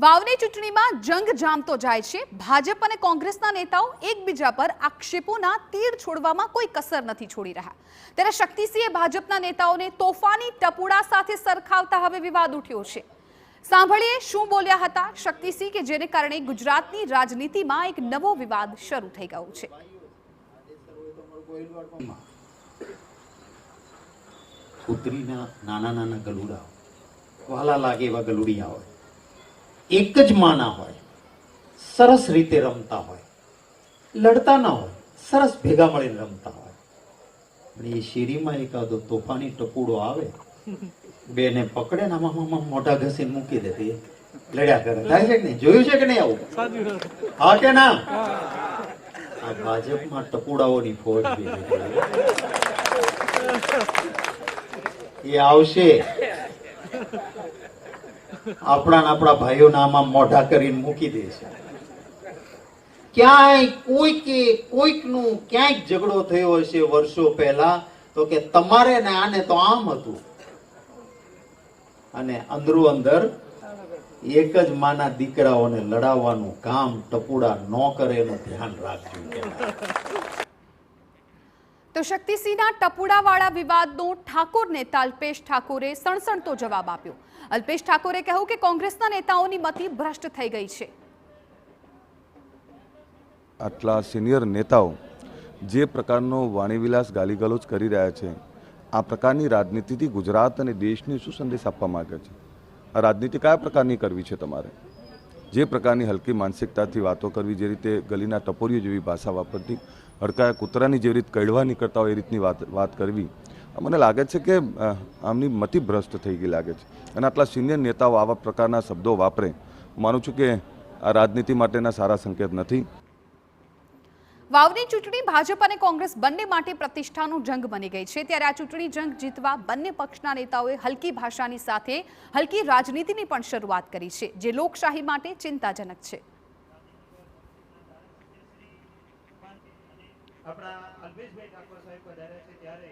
વાવની ચૂંટણીમાં જંગ જામતો જાય છે। ભાજપ અને કોંગ્રેસના નેતાઓ એકબીજા પર આક્ષેપોના તીર છોડવામાં કોઈ કસર નથી છોડી રહ્યા। ત્યારે શક્તિસિંહે ભાજપના નેતાઓને તોફાની ટપુડા સાથે સરખાવતા હવે વિવાદ ઉઠ્યો છે। સાંભળીએ શું બોલ્યા હતા શક્તિસિંહ કે જેને કારણે ગુજરાતની રાજનીતિમાં એક નવો વિવાદ શરૂ થઈ ગયો છે। પુત્રીના નાના નાના ગલુડા વાલા લાગે એવા ગલુડિયા હોય, એક જ માના હોય, સરસ રીતે રમતા હોય, લડતા ના હોય, સરસ ભેગા મળીને રમતા હોય, અને એ શેરીમાં એકાદો તોફાની ટપુડો આવે, બેને પકડે ને આમાં મોઢા ઘસીને મૂકી દે, લડ્યા કરે। થાય છે કે નહીં? જોયું છે કે નહીં આવું? હા કે ના? આ ભાજપમાં ટપુડાઓની ફોજ એ આવશે, આપણા ભાઈઓના આમાં મોઢા કરીને મૂકી દેશે। ક્યાંય કોઈકનું ક્યાંક ઝઘડો થયો હશે વર્ષો પહેલા, તો કે તમારે ને આને તો આમ હતું, અને અંદરો અંદર એક જ માના દીકરાઓને લડાવવાનું કામ ટપુડા ન કરે એનું ધ્યાન રાખજો। તો શક્તિસિંહના ટપુડાવાળા વિવાદનો ઠાકોર નેતા અલ્પેશ ઠાકોરે સણસણતો જવાબ આપ્યો। અલ્પેશ ઠાકોરે કહ્યું કે કોંગ્રેસના નેતાઓની મતિ ભ્રષ્ટ થઈ ગઈ છે। આટલા સિનિયર નેતાઓ જે પ્રકારનો વાણીવિલાસ ગાલીગલોચ કરી રહ્યા છે, આ પ્રકારની રાજનીતિથી ગુજરાત અને દેશને શું સંદેશ આપવા માંગે છે? આ રાજનીતિ કયા પ્રકારની કરવી છે તમારે? જે પ્રકારની હલકી માનસિકતાથી વાતો કરવી, જે રીતે ગલીના ટપોરીઓ જેવી ભાષા વાપરતી, હડકાયા કૂતરાની જેવી રીતે કડવા નીકળતા હોય એ રીતની વાત કરવી, મને લાગે છે કે આમની મતિ ભ્રષ્ટ થઈ ગઈ લાગે છે। અને આટલા સિનિયર નેતાઓ આવા પ્રકારના શબ્દો વાપરે, માનું છું કે આ રાજનીતિ માટેના સારા સંકેત નથી। વાવની ચૂંટણી ભાજપ અને કોંગ્રેસ બંને માટે પ્રતિષ્ઠાનો જંગ બની ગઈ છે। ત્યારે આ ચૂંટણી જંગ જીતવા બંને પક્ષના નેતાઓએ હલકી ભાષાની સાથે હલકી રાજનીતિની પણ શરૂઆત કરી છે, જે લોકશાહી માટે ચિંતાજનક છે। આપણા અલ્પેશભાઈ ઠાકોર સાહેબ પધાર્યા છે ત્યારે